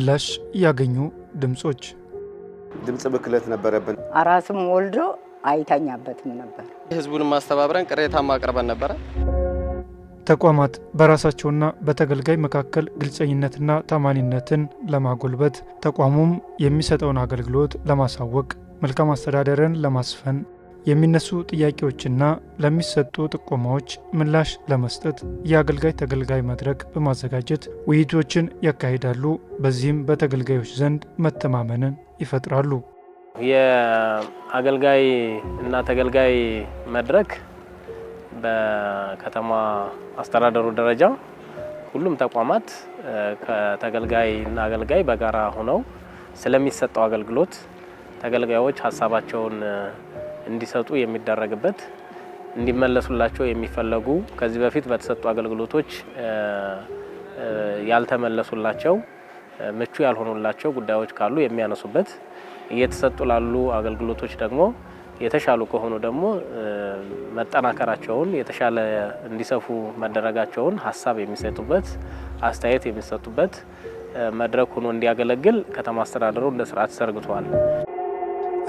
ምላሽ ያገኙ ድምጾች ድምጽ ብክለት ነበረብን። አራስም ወልዶ አይታኛበትም ነበር። ህዝቡን ማስተባበረን ቅሬታ ማቅረበን ነበር። ተቋማት በራሳቸውና በተገልጋይ መካከል ግልጸኝነትና ታማኒነትን ለማጎልበት ተቋሙም የሚሰጠውን አገልግሎት ለማሳወቅ መልካም አስተዳደርን ለማስፈን የሚነሱ ጥያቄዎችና ለሚሰጡ ጥቆማዎች ምላሽ ለመስጠት የአገልጋይ ተገልጋይ መድረክ በማዘጋጀት ውይይቶችን ያካሂዳሉ። በዚህም በተገልጋዮች ዘንድ መተማመንን ይፈጥራሉ። የአገልጋይ እና ተገልጋይ መድረክ በከተማ አስተዳደሩ ደረጃ ሁሉም ተቋማት ከተገልጋይ እና አገልጋይ በጋራ ሆነው ስለሚሰጠው አገልግሎት ተገልጋዮች ሀሳባቸውን እንዲሰጡ የሚደረግበት እንዲመለሱላቸው የሚፈለጉ ከዚህ በፊት በተሰጡ አገልግሎቶች ያልተመለሱላቸው ምቹ ያልሆኑላቸው ጉዳዮች ካሉ የሚያነሱበት እየተሰጡ ላሉ አገልግሎቶች ደግሞ የተሻሉ ከሆኑ ደግሞ መጠናከራቸውን የተሻለ እንዲሰፉ መደረጋቸውን ሀሳብ የሚሰጡበት አስተያየት የሚሰጡበት መድረክ ሆኖ እንዲያገለግል ከተማ አስተዳደሩ እንደ ስርዓት ዘርግቷል።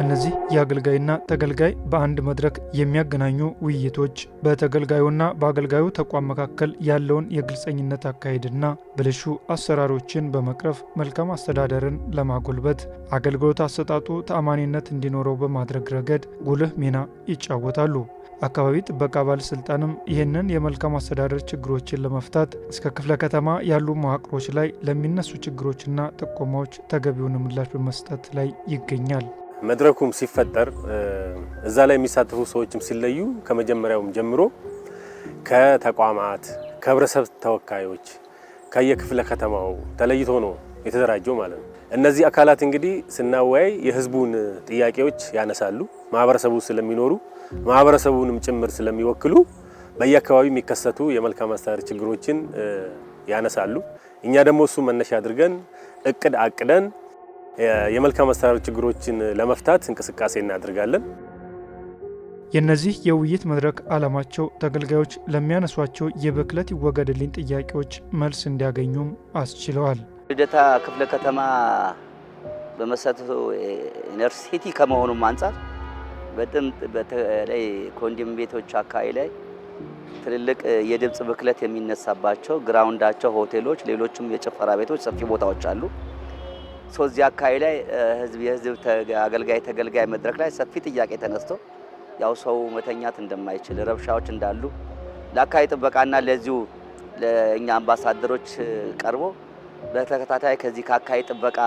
እነዚህ የአገልጋይና ተገልጋይ በአንድ መድረክ የሚያገናኙ ውይይቶች በተገልጋዩና በአገልጋዩ ተቋም መካከል ያለውን የግልጸኝነት አካሄድና ብልሹ አሰራሮችን በመቅረፍ መልካም አስተዳደርን ለማጎልበት አገልግሎት አሰጣጡ ተአማኒነት እንዲኖረው በማድረግ ረገድ ጉልህ ሚና ይጫወታሉ። አካባቢ ጥበቃ ባለስልጣንም ይህንን የመልካም አስተዳደር ችግሮችን ለመፍታት እስከ ክፍለ ከተማ ያሉ መዋቅሮች ላይ ለሚነሱ ችግሮችና ጥቆማዎች ተገቢውን ምላሽ በመስጠት ላይ ይገኛል። መድረኩም ሲፈጠር እዛ ላይ የሚሳተፉ ሰዎችም ሲለዩ ከመጀመሪያውም ጀምሮ ከተቋማት ከህብረተሰብ ተወካዮች ከየክፍለ ከተማው ተለይቶ ነው የተደራጀው ማለት ነው። እነዚህ አካላት እንግዲህ ስናወያይ የህዝቡን ጥያቄዎች ያነሳሉ። ማህበረሰቡ ስለሚኖሩ ማህበረሰቡንም ጭምር ስለሚወክሉ በየአካባቢው የሚከሰቱ የመልካም አስተዳደር ችግሮችን ያነሳሉ። እኛ ደግሞ እሱ መነሻ አድርገን እቅድ አቅደን የመልካም አስተዳደር ችግሮችን ለመፍታት እንቅስቃሴ እናደርጋለን። የነዚህ የውይይት መድረክ ዓላማቸው ተገልጋዮች ለሚያነሷቸው የብክለት ይወገድልኝ ጥያቄዎች መልስ እንዲያገኙም አስችለዋል። ልደታ ክፍለ ከተማ በመሰረቱ ዩኒቨርሲቲ ከመሆኑም አንፃር በተለይ ኮንዶሚኒየም ቤቶች አካባቢ ላይ ትልልቅ የድምጽ ብክለት የሚነሳባቸው ግራውንዳቸው ሆቴሎች፣ ሌሎችም የጭፈራ ቤቶች ሰፊ ቦታዎች አሉ። እዚህ አካባቢ ላይ የህዝብ አገልጋይ ተገልጋይ መድረክ ላይ ሰፊ ጥያቄ ተነስቶ ያው ሰው መተኛት እንደማይችል ረብሻዎች እንዳሉ ለአካባቢ ጥበቃና ለዚሁ ለእኛ አምባሳደሮች ቀርቦ በተከታታይ ከዚህ ከአካባቢ ጥበቃ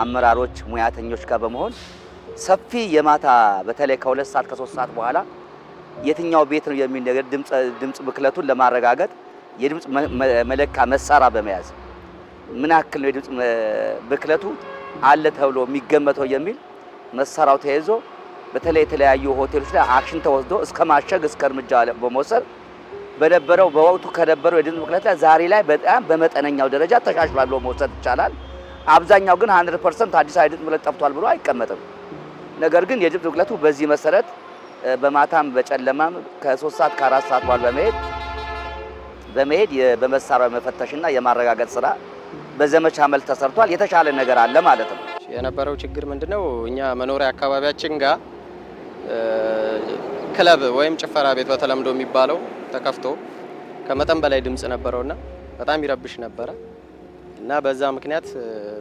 አመራሮች ሙያተኞች ጋር በመሆን ሰፊ የማታ በተለይ ከ2 ሰዓት ከ3 ሰዓት በኋላ የትኛው ቤት ነው የሚል ነገር ድምጽ ብክለቱን ለማረጋገጥ የድምጽ መለካ መሳሪያ በመያዝ ምን ያክል ነው የድምጽ ብክለቱ አለ ተብሎ የሚገመተው የሚል መሳሪያው ተይዞ በተለይ የተለያዩ ሆቴሎች ላይ አክሽን ተወስዶ እስከ ማሸግ እስከ እርምጃ በመውሰድ በነበረው በወቅቱ ከነበረው የድምጽ ብክለት ላይ ዛሬ ላይ በጣም በመጠነኛው ደረጃ ተሻሽሏል ብሎ መውሰድ ይቻላል። አብዛኛው ግን 100% አዲስ የድምጽ ብክለት ጠፍቷል ብሎ አይቀመጥም። ነገር ግን የድምጽ ብክለቱ በዚህ መሰረት በማታም በጨለማም ከ3 ሰዓት ከ4 ሰዓት በኋላ በመሄድ በመሳሪያው መፈተሽና የማረጋገጥ ስራ በዘመቻ መልክ ተሰርቷል። የተሻለ ነገር አለ ማለት ነው። የነበረው ችግር ምንድነው? እኛ መኖሪያ አካባቢያችን ጋር ክለብ ወይም ጭፈራ ቤት በተለምዶ የሚባለው ተከፍቶ ከመጠን በላይ ድምጽ ነበረውና በጣም ይረብሽ ነበረ እና በዛ ምክንያት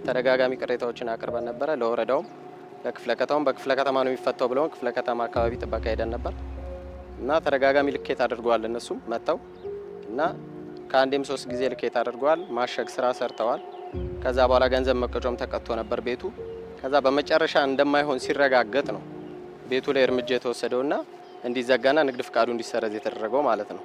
ተደጋጋሚ ቅሬታዎችን አቅርበን ነበረ። ለወረዳውም ለክፍለ ከተማም በክፍለ ከተማ ነው የሚፈታው ብለው ክፍለ ከተማ አካባቢ ጥበቃ ሄደን ነበር እና ተደጋጋሚ ልኬት አድርገዋል። እነሱም መጣው እና ከአንዴም 3 ጊዜ ልኬት አድርገዋል። ማሸግ ስራ ሰርተዋል። ከዛ በኋላ ገንዘብ መቀጮም ተቀጥቶ ነበር ቤቱ። ከዛ በመጨረሻ እንደማይሆን ሲረጋገጥ ነው ቤቱ ላይ እርምጃ የተወሰደውና እንዲዘጋና ንግድ ፍቃዱ እንዲሰረዝ የተደረገው ማለት ነው።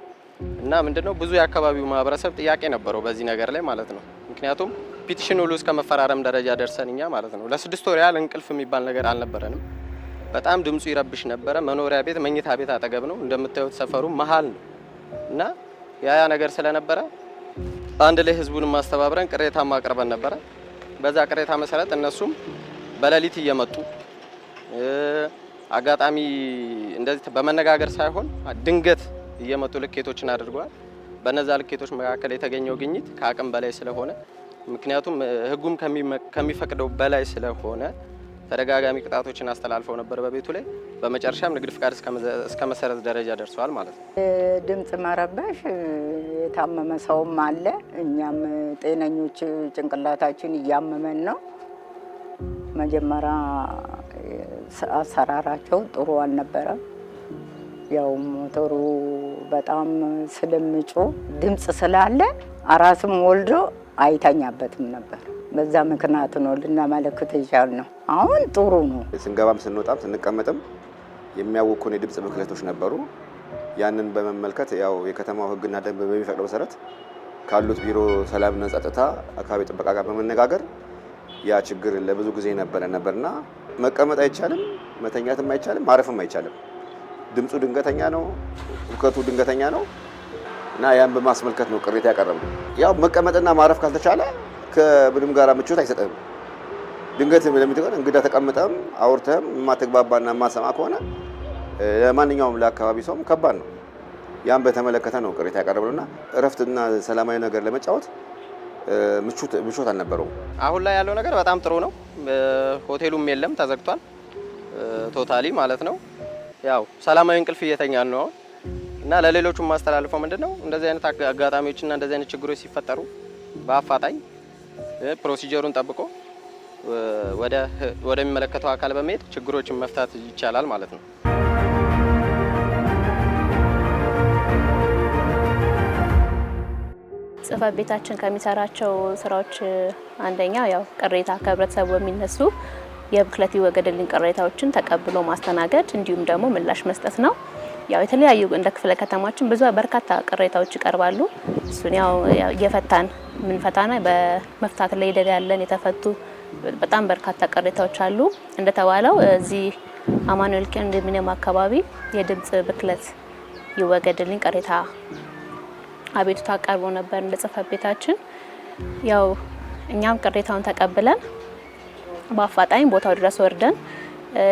እና ምንድነው ብዙ የአካባቢው ማህበረሰብ ጥያቄ ነበረው በዚህ ነገር ላይ ማለት ነው። ምክንያቱም ፒቲሽን ሁሉ እስከ መፈራረም ደረጃ ደርሰንኛ ማለት ነው። ለ6 ወር ያህል እንቅልፍ የሚባል ነገር አልነበረንም። በጣም ድምጹ ይረብሽ ነበረ። መኖሪያ ቤት መኝታ ቤት አጠገብ ነው እንደምታዩት፣ ሰፈሩ መሃል ነው እና ያ ነገር ስለነበረ አንድ ላይ ህዝቡን ማስተባበረን ቅሬታ ማቅረበን ነበረ። በዛ ቅሬታ መሰረት እነሱም በሌሊት እየመጡ አጋጣሚ እንደዚህ በመነጋገር ሳይሆን ድንገት እየመጡ ልኬቶችን አድርገዋል። በነዛ ልኬቶች መካከል የተገኘው ግኝት ከአቅም በላይ ስለሆነ ምክንያቱም ህጉም ከሚፈቅደው በላይ ስለሆነ ተደጋጋሚ ቅጣቶችን አስተላልፈው ነበር በቤቱ ላይ። በመጨረሻም ንግድ ፍቃድ እስከ መሰረዝ ደረጃ ደርሷል ማለት ነው። ድምጽ መረበሽ የታመመ ሰውም አለ። እኛም ጤነኞች ጭንቅላታችን እያመመን ነው። መጀመሪያ አሰራራቸው ጥሩ አልነበረም። ያው ሞተሩ በጣም ስለምጮ ድምጽ ስላለ አራስም ወልዶ አይተኛበትም ነበር። በዛ ምክንያት ነው ልናመለክት የቻልነው። አሁን ጥሩ ነው። ስንገባም ስንወጣም ስንቀመጥም የሚያውኩን የድምጽ ብክለቶች ነበሩ። ያንን በመመልከት ያው የከተማው ህግና ደንብ በሚፈቅደው መሰረት ካሉት ቢሮ ሰላምና ጸጥታ አካባቢ ጥበቃ ጋር በመነጋገር ያ ችግር ለብዙ ጊዜ ነበርና መቀመጥ አይቻልም፣ መተኛትም አይቻልም፣ ማረፍም አይቻልም። ድምጹ ድንገተኛ ነው፣ ሁከቱ ድንገተኛ ነው እና ያን በማስመልከት ነው ቅሬታ ያቀረብነው። ያው መቀመጥና ማረፍ ካልተቻለ ከምንም ጋር ምቾት አይሰጥም። ድንገት ለምትሆን እንግዳ ተቀምጠም አውርተም የማትግባባና የማትሰማ ከሆነ ለማንኛውም ለአካባቢ ሰውም ከባድ ነው። ያን በተመለከተ ነው ቅሬታ ያቀረብነውና እረፍትና ሰላማዊ ነገር ለመጫወት ምቾት አልነበረውም። አሁን ላይ ያለው ነገር በጣም ጥሩ ነው። ሆቴሉም የለም ተዘግቷል፣ ቶታሊ ማለት ነው። ያው ሰላማዊ እንቅልፍ እየተኛን ነው እና ለሌሎቹም ማስተላልፈው ምንድነው እንደዚህ አይነት አጋጣሚዎችና እንደዚህ አይነት ችግሮች ሲፈጠሩ በአፋጣኝ ፕሮሲጀሩን ጠብቆ ወደሚመለከተው አካል በመሄድ ችግሮችን መፍታት ይቻላል ማለት ነው። ጽሕፈት ቤታችን ከሚሰራቸው ስራዎች አንደኛው ያው ቅሬታ ከህብረተሰቡ የሚነሱ የብክለት ይወገድልኝ ቅሬታዎችን ተቀብሎ ማስተናገድ እንዲሁም ደግሞ ምላሽ መስጠት ነው። ያው የተለያዩ እንደ ክፍለ ከተማችን በርካታ ቅሬታዎች ይቀርባሉ። እሱን ያው እየፈታን ምንፈታና በመፍታት ላይ ያለን የተፈቱ በጣም በርካታ ቅሬታዎች አሉ። እንደተባለው እዚህ አማኑኤል ኮንዶሚኒየም አካባቢ የድምጽ ብክለት ይወገድልኝ ቅሬታ አቤቱታ ቀርቦ ነበር እንደ ጽሕፈት ቤታችን። ያው እኛም ቅሬታውን ተቀብለን በአፋጣኝ ቦታው ድረስ ወርደን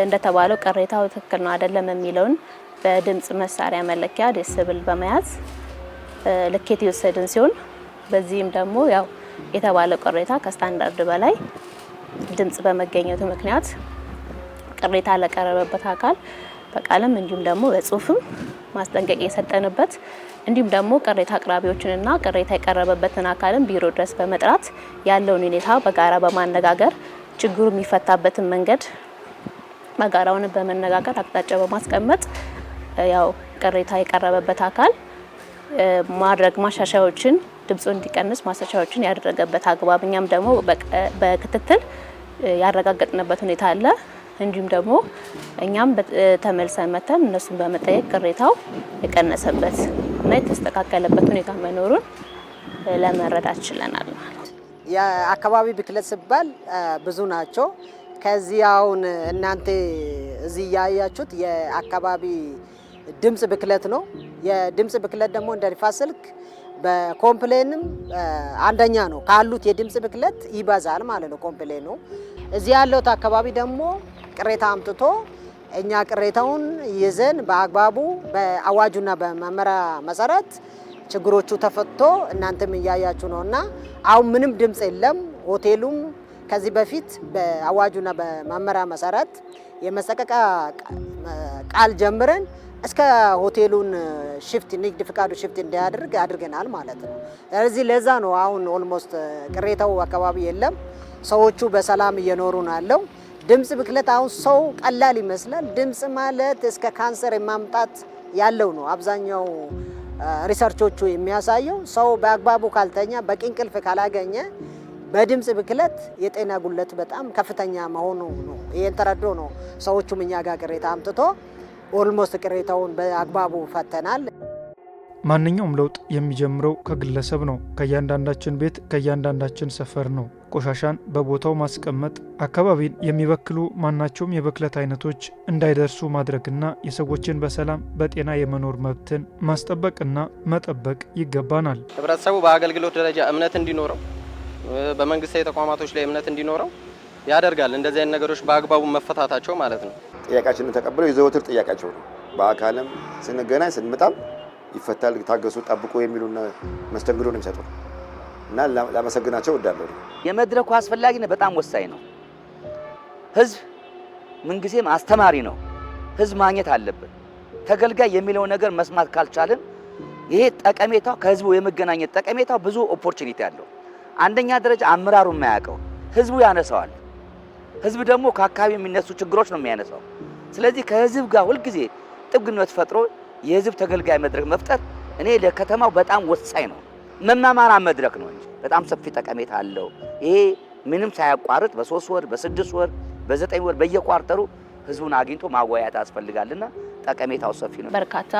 እንደተባለው ቅሬታው ትክክል ነው አይደለም የሚለውን በድምጽ መሳሪያ መለኪያ ዴሲብል በመያዝ ልኬት የወሰድን ሲሆን በዚህም ደግሞ ያው የተባለው ቅሬታ ከስታንዳርድ በላይ ድምጽ በመገኘቱ ምክንያት ቅሬታ ለቀረበበት አካል በቃልም እንዲሁም ደግሞ በጽሁፍም ማስጠንቀቂያ የሰጠንበት እንዲሁም ደግሞ ቅሬታ አቅራቢዎችንና ቅሬታ የቀረበበትን አካልም ቢሮ ድረስ በመጥራት ያለውን ሁኔታ በጋራ በማነጋገር ችግሩ የሚፈታበትን መንገድ በጋራውን በመነጋገር አቅጣጫ በማስቀመጥ ያው ቅሬታ የቀረበበት አካል ማድረግ ማሻሻያዎችን ድምጹ እንዲቀንስ ማሻሻያዎችን ያደረገበት አግባብ እኛም ደግሞ በክትትል ያረጋገጥንበት ሁኔታ አለ። እንዲሁም ደግሞ እኛም ተመልሰን መተን እነሱን በመጠየቅ ቅሬታው የቀነሰበት እና የተስተካከለበት ሁኔታ መኖሩን ለመረዳት ችለናል ማለት። የአካባቢ ብክለት ሲባል ብዙ ናቸው። ከዚህ አሁን እናንተ እዚህ ያያችሁት የአካባቢ ድምጽ ብክለት ነው። የድምጽ ብክለት ደግሞ እንደ ንፋስ ስልክ በኮምፕሌንም አንደኛ ነው። ካሉት የድምጽ ብክለት ይበዛል ማለት ነው ኮምፕሌኑ። እዚህ ያለው አካባቢ ደግሞ ቅሬታ አምጥቶ እኛ ቅሬታውን ይዘን በአግባቡ በአዋጁና በመመሪያ መሰረት ችግሮቹ ተፈቶ እናንተም እያያችሁ ነውና አሁን ምንም ድምጽ የለም። ሆቴሉም ከዚህ በፊት በአዋጁና በመመሪያ መሰረት የመሰቀቂያ ቃል ጀምረን እስከ ሆቴሉን ሽፍት ንግድ ፍቃዱ ሽፍት እንዲያደርግ አድርገናል ማለት ነው። ስለዚህ ለዛ ነው አሁን ኦልሞስት ቅሬታው አካባቢ የለም። ሰዎቹ በሰላም እየኖሩ ነው ያለው። ድምጽ ብክለት አሁን ሰው ቀላል ይመስላል። ድምጽ ማለት እስከ ካንሰር የማምጣት ያለው ነው። አብዛኛው ሪሰርቾቹ የሚያሳየው ሰው በአግባቡ ካልተኛ በቂ እንቅልፍ ካላገኘ በድምጽ ብክለት የጤና ጉድለት በጣም ከፍተኛ መሆኑ ነው። ይሄን ተረድቶ ነው ሰዎቹም እኛ ጋር ቅሬታ አምጥቶ ኦልሞስት ቅሬታውን በአግባቡ ፈተናል። ማንኛውም ለውጥ የሚጀምረው ከግለሰብ ነው። ከእያንዳንዳችን ቤት ከእያንዳንዳችን ሰፈር ነው። ቆሻሻን በቦታው ማስቀመጥ፣ አካባቢን የሚበክሉ ማናቸውም የብክለት አይነቶች እንዳይደርሱ ማድረግና የሰዎችን በሰላም በጤና የመኖር መብትን ማስጠበቅና መጠበቅ ይገባናል። ህብረተሰቡ በአገልግሎት ደረጃ እምነት እንዲኖረው፣ በመንግስታዊ ተቋማቶች ላይ እምነት እንዲኖረው ያደርጋል። እንደዚህ አይነት ነገሮች በአግባቡ መፈታታቸው ማለት ነው። ጥያቄያችንን ተቀብለው የዘወትር ጥያቄያቸው ነው። በአካልም ስንገናኝ ስንመጣም ይፈታል፣ ታገሱ፣ ጠብቁ የሚሉና መስተንግዶ ነው የሚሰጡ። እና ላመሰግናቸው እወዳለሁ። የመድረኩ አስፈላጊነት በጣም ወሳኝ ነው። ህዝብ ምንጊዜም አስተማሪ ነው። ህዝብ ማግኘት አለበት። ተገልጋይ የሚለው ነገር መስማት ካልቻልን ይሄ ጠቀሜታው ከህዝቡ የመገናኘት ጠቀሜታው ብዙ ኦፖርቹኒቲ አለው። አንደኛ ደረጃ አመራሩ የማያውቀው ህዝቡ ያነሳዋል። ህዝብ ደግሞ ከአካባቢ የሚነሱ ችግሮች ነው የሚያነሳው። ስለዚህ ከህዝብ ጋር ሁልጊዜ ጥብቅ ግንኙነት ፈጥሮ የህዝብ ተገልጋይ መድረክ መፍጠር እኔ ለከተማው በጣም ወሳኝ ነው። መማማራ መድረክ ነው እንጂ በጣም ሰፊ ጠቀሜታ አለው። ይሄ ምንም ሳያቋርጥ በ3 ወር፣ በ6 ወር፣ በ9 ወር በየኳርተሩ ህዝቡን አግኝቶ ማወያየት ያስፈልጋልና ጠቀሜታው ሰፊ ነው። በርካታ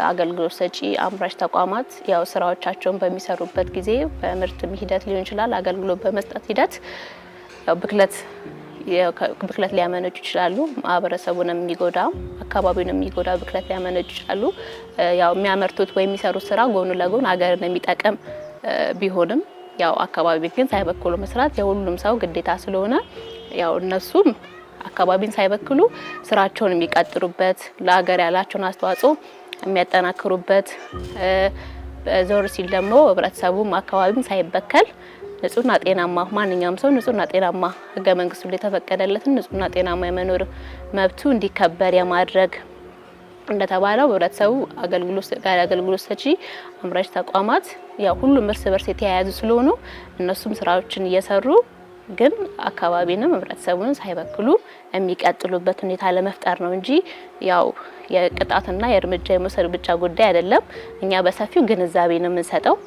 አገልግሎት ሰጪ አምራች ተቋማት ያው ስራዎቻቸውን በሚሰሩበት ጊዜ በምርት ሂደት ሊሆን ይችላል፣ አገልግሎት በመስጠት ሂደት ያው ብክለት ሊያመነጩ ይችላሉ። ማህበረሰቡንም የሚጎዳ አካባቢውንም የሚጎዳ ብክለት ሊያመነጩ ይችላሉ። ያው የሚያመርቱት ወይ የሚሰሩት ስራ ጎን ለጎን ሀገርን የሚጠቅም ቢሆንም ያው አካባቢ ግን ሳይበክሉ መስራት የሁሉም ሰው ግዴታ ስለሆነ ያው እነሱም አካባቢን ሳይበክሉ ስራቸውን የሚቀጥሉበት ለሀገር ያላቸውን አስተዋጽኦ የሚያጠናክሩበት ዞር ሲል ደግሞ ህብረተሰቡም አካባቢም ሳይበከል ንጹህና ጤናማ ማንኛውም ሰው ንጹህና ጤናማ ህገ መንግስቱ ላይ የተፈቀደለትን ንጹህና ጤናማ የመኖር መብቱ እንዲከበር የማድረግ እንደተባለው ህብረተሰቡ አገልግሎት ሰጪ አምራች ተቋማት ያው ሁሉም እርስ በርስ የተያያዙ ስለሆኑ እነሱም ስራዎችን እየሰሩ ግን አካባቢንም ህብረተሰቡን ሳይበክሉ የሚቀጥሉበት ሁኔታ ለመፍጠር ነው እንጂ ያው የቅጣትና የእርምጃ የመውሰድ ብቻ ጉዳይ አይደለም። እኛ በሰፊው ግንዛቤ ነው የምንሰጠው።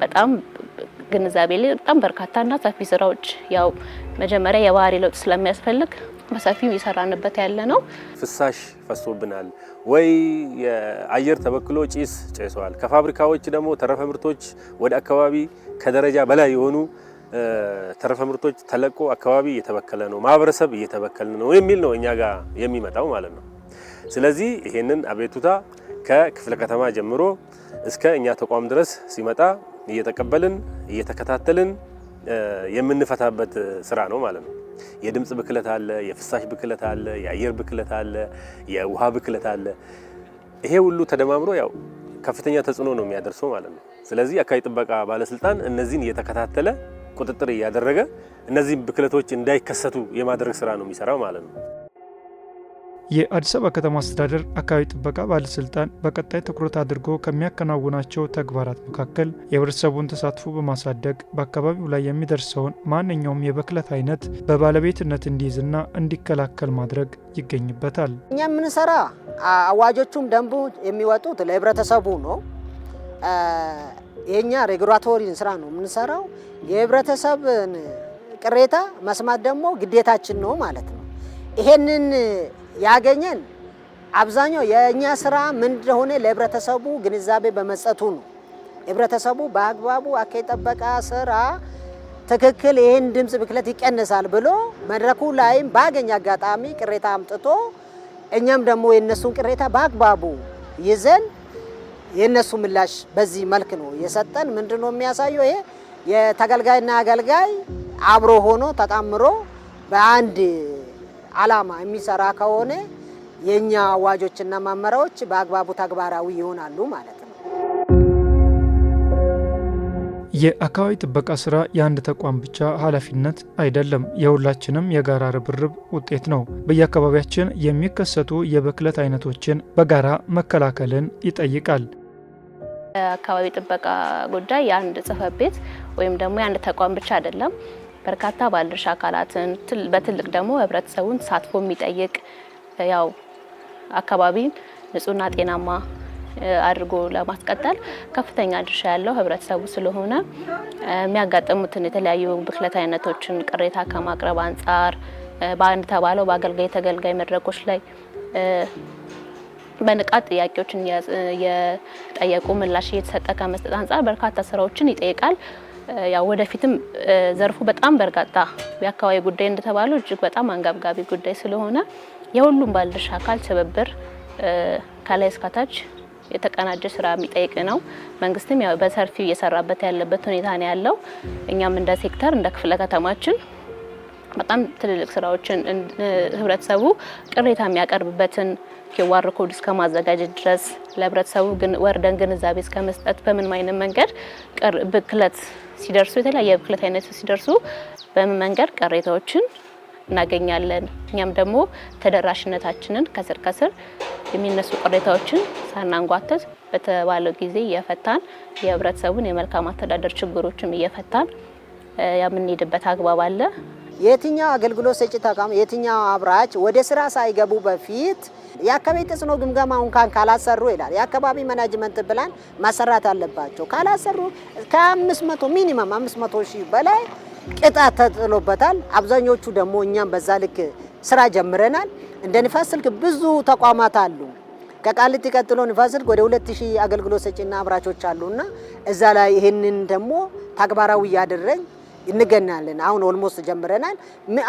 በጣም ግንዛቤ ላይ በጣም በርካታና ሰፊ ስራዎች ያው መጀመሪያ የባህሪ ለውጥ ስለሚያስፈልግ በሰፊው እየሰራንበት ያለ ነው። ፍሳሽ ፈሶብናል ወይ የአየር ተበክሎ ጭስ ጨሷል። ከፋብሪካዎች ደግሞ ተረፈ ምርቶች ወደ አካባቢ ከደረጃ በላይ የሆኑ ተረፈ ምርቶች ተለቆ አካባቢ እየተበከለ ነው፣ ማህበረሰብ እየተበከለ ነው የሚል ነው እኛ ጋር የሚመጣው ማለት ነው። ስለዚህ ይሄንን አቤቱታ ከክፍለ ከተማ ጀምሮ እስከ እኛ ተቋም ድረስ ሲመጣ እየተቀበልን እየተከታተልን የምንፈታበት ስራ ነው ማለት ነው። የድምጽ ብክለት አለ፣ የፍሳሽ ብክለት አለ፣ የአየር ብክለት አለ፣ የውሃ ብክለት አለ። ይሄ ሁሉ ተደማምሮ ያው ከፍተኛ ተጽዕኖ ነው የሚያደርሰው ማለት ነው። ስለዚህ አካባቢ ጥበቃ ባለስልጣን እነዚህን እየተከታተለ ቁጥጥር እያደረገ እነዚህ ብክለቶች እንዳይከሰቱ የማድረግ ስራ ነው የሚሰራው ማለት ነው። የአዲስ አበባ ከተማ አስተዳደር አካባቢ ጥበቃ ባለስልጣን በቀጣይ ትኩረት አድርጎ ከሚያከናውናቸው ተግባራት መካከል የህብረተሰቡን ተሳትፎ በማሳደግ በአካባቢው ላይ የሚደርሰውን ማንኛውም የብክለት አይነት በባለቤትነት እንዲይዝና እንዲከላከል ማድረግ ይገኝበታል። እኛ የምንሰራ አዋጆቹም ደንቡ የሚወጡት ለህብረተሰቡ ነው። የኛ ሬጉላቶሪ ስራ ነው የምንሰራው። የህብረተሰብን ቅሬታ መስማት ደግሞ ግዴታችን ነው ማለት ነው። ይሄንን ያገኘን አብዛኛው የኛ ስራ ምን እንደሆነ ለህብረተሰቡ ግንዛቤ በመስጠቱ ነው። ህብረተሰቡ በአግባቡ አካባቢ ጥበቃ ስራ ትክክል ይሄን ድምጽ ብክለት ይቀንሳል ብሎ መድረኩ ላይም ባገኘ አጋጣሚ ቅሬታ አምጥቶ እኛም ደግሞ የነሱን ቅሬታ በአግባቡ ይዘን የነሱ ምላሽ በዚህ መልክ ነው የሰጠን። ምንድነው የሚያሳየው? ይሄ የተገልጋይና አገልጋይ አብሮ ሆኖ ተጣምሮ በአንድ ዓላማ የሚሰራ ከሆነ የኛ አዋጆችና መመሪያዎች በአግባቡ ተግባራዊ ይሆናሉ ማለት ነው። የአካባቢ ጥበቃ ስራ የአንድ ተቋም ብቻ ኃላፊነት አይደለም፣ የሁላችንም የጋራ ርብርብ ውጤት ነው። በየአካባቢያችን የሚከሰቱ የብክለት አይነቶችን በጋራ መከላከልን ይጠይቃል። የአካባቢ ጥበቃ ጉዳይ የአንድ ጽሕፈት ቤት ወይም ደግሞ የአንድ ተቋም ብቻ አይደለም። በርካታ ባለድርሻ አካላትን በትልቅ ደግሞ ህብረተሰቡን ተሳትፎ የሚጠይቅ ያው አካባቢን ንጹህና ጤናማ አድርጎ ለማስቀጠል ከፍተኛ ድርሻ ያለው ህብረተሰቡ ስለሆነ የሚያጋጥሙትን የተለያዩ ብክለት አይነቶችን ቅሬታ ከማቅረብ አንጻር በአንድ ተባለው በአገልጋይ ተገልጋይ መድረኮች ላይ በንቃት ጥያቄዎችን የጠየቁ ምላሽ እየተሰጠ ከመስጠት አንጻር በርካታ ስራዎችን ይጠይቃል። ያው ወደፊትም ዘርፉ በጣም በርካታ የአካባቢ ጉዳይ እንደተባለው እጅግ በጣም አንገብጋቢ ጉዳይ ስለሆነ የሁሉም ባለድርሻ አካል ትብብር ከላይ እስከ ታች የተቀናጀ ስራ የሚጠይቅ ነው። መንግስትም ያው በሰፊው እየሰራበት ያለበት ሁኔታ ነው ያለው። እኛም እንደ ሴክተር እንደ ክፍለ ከተማችን በጣም ትልልቅ ስራዎችን ህብረተሰቡ ቅሬታ የሚያቀርብበትን QR ኮድ እስከ ማዘጋጀት ድረስ ለህብረተሰቡ ግን ወርደን ግንዛቤ እስከ መስጠት በምን አይነት መንገድ ብክለት ሲደርሱ የተለያየ ብክለት አይነቶች ሲደርሱ በምን መንገድ ቅሬታዎችን እናገኛለን። እኛም ደግሞ ተደራሽነታችንን ከስር የሚነሱ ቅሬታዎችን ሳናንጓተት በተባለው ጊዜ እየፈታን የህብረተሰቡን የመልካም አስተዳደር ችግሮችም እየፈታን የምንሄድበት አግባብ አለ። የትኛው አገልግሎት ሰጪ ተቋም የትኛው አብራች ወደ ስራ ሳይገቡ በፊት የአካባቢ ተጽዕኖ ግምገማውን ካላሰሩ ይላል የአካባቢ ማኔጅመንት ፕላን ማሰራት አለባቸው። ካላሰሩ ከ500 ሚኒመም 500,000 በላይ ቅጣት ተጥሎበታል። አብዛኞቹ ደግሞ እኛም በዛ ልክ ስራ ጀምረናል። እንደ ንፋስ ስልክ ብዙ ተቋማት አሉ። ከቃሊቲ ቀጥሎ ንፋስ ስልክ ወደ 2000 አገልግሎት ሰጪና አብራቾች አሉና እዛ ላይ ይሄንን ደግሞ ተግባራዊ ያደረግን እንገናለን። አሁን ኦልሞስት ጀምረናል።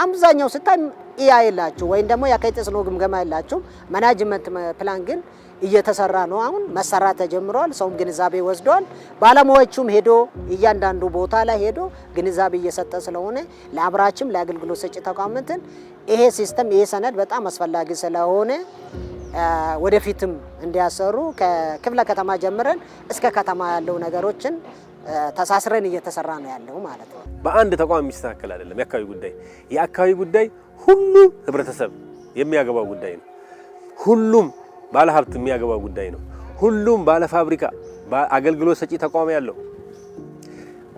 አብዛኛው ስታይ የላችሁ ወይም ደግሞ የአካባቢ ተጽዕኖ ግምገማ የላችሁ። ማኔጅመንት ፕላን ግን እየተሰራ ነው። አሁን መሰራት ተጀምሯል። ሰውም ግንዛቤ ወስዷል። ባለሙያዎቹም ሄዶ እያንዳንዱ ቦታ ላይ ሄዶ ግንዛቤ እየሰጠ ስለሆነ ለአብራችም ለአገልግሎት ሰጪ ተቋማትን ይሄ ሲስተም ይሄ ሰነድ በጣም አስፈላጊ ስለሆነ ወደፊትም እንዲያሰሩ ከክፍለ ከተማ ጀምረን እስከ ከተማ ያለው ነገሮችን ተሳስረን እየተሰራ ነው ያለው ማለት ነው። በአንድ ተቋም የሚስተካከል አይደለም። የአካባቢ ጉዳይ ሁሉም ህብረተሰብ የሚያገባው ጉዳይ ነው። ሁሉም ባለሀብት የሚያገባው ጉዳይ ነው። ሁሉም ባለ ፋብሪካ አገልግሎት ሰጪ ተቋም ያለው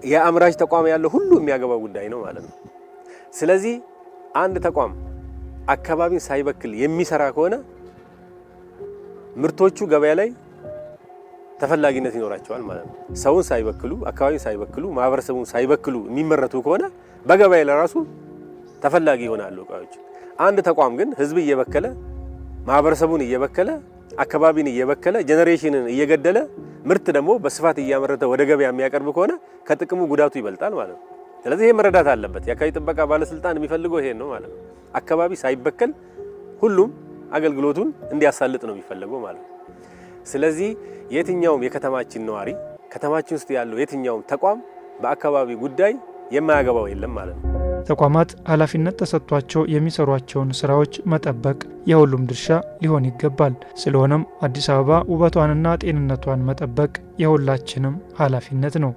የአምራች ተቋም ያለው ሁሉ የሚያገባው ጉዳይ ነው ማለት ነው። ስለዚህ አንድ ተቋም አካባቢን ሳይበክል የሚሰራ ከሆነ ምርቶቹ ገበያ ላይ ተፈላጊነት ይኖራቸዋል ማለት ነው። ሰውን ሳይበክሉ አካባቢን ሳይበክሉ ማህበረሰቡን ሳይበክሉ የሚመረቱ ከሆነ በገበያ ላይ ራሱ ተፈላጊ ይሆናሉ እቃዎች። አንድ ተቋም ግን ህዝብ እየበከለ ማህበረሰቡን እየበከለ አካባቢን እየበከለ ጄኔሬሽንን እየገደለ ምርት ደግሞ በስፋት እያመረተ ወደ ገበያ የሚያቀርብ ከሆነ ከጥቅሙ ጉዳቱ ይበልጣል ማለት ነው። ስለዚህ ይሄ መረዳት አለበት። የአካባቢ ጥበቃ ባለስልጣን የሚፈልገው ይሄን ነው ማለት ነው። አካባቢ ሳይበከል ሁሉም አገልግሎቱን እንዲያሳልጥ ነው የሚፈልገው ማለት ነው። ስለዚህ የትኛውም የከተማችን ነዋሪ ከተማችን ውስጥ ያለው የትኛውም ተቋም በአካባቢ ጉዳይ የማያገባው የለም ማለት ነው። ተቋማት ኃላፊነት ተሰጥቷቸው የሚሰሯቸውን ስራዎች መጠበቅ የሁሉም ድርሻ ሊሆን ይገባል። ስለሆነም አዲስ አበባ ውበቷንና ጤንነቷን መጠበቅ የሁላችንም ኃላፊነት ነው።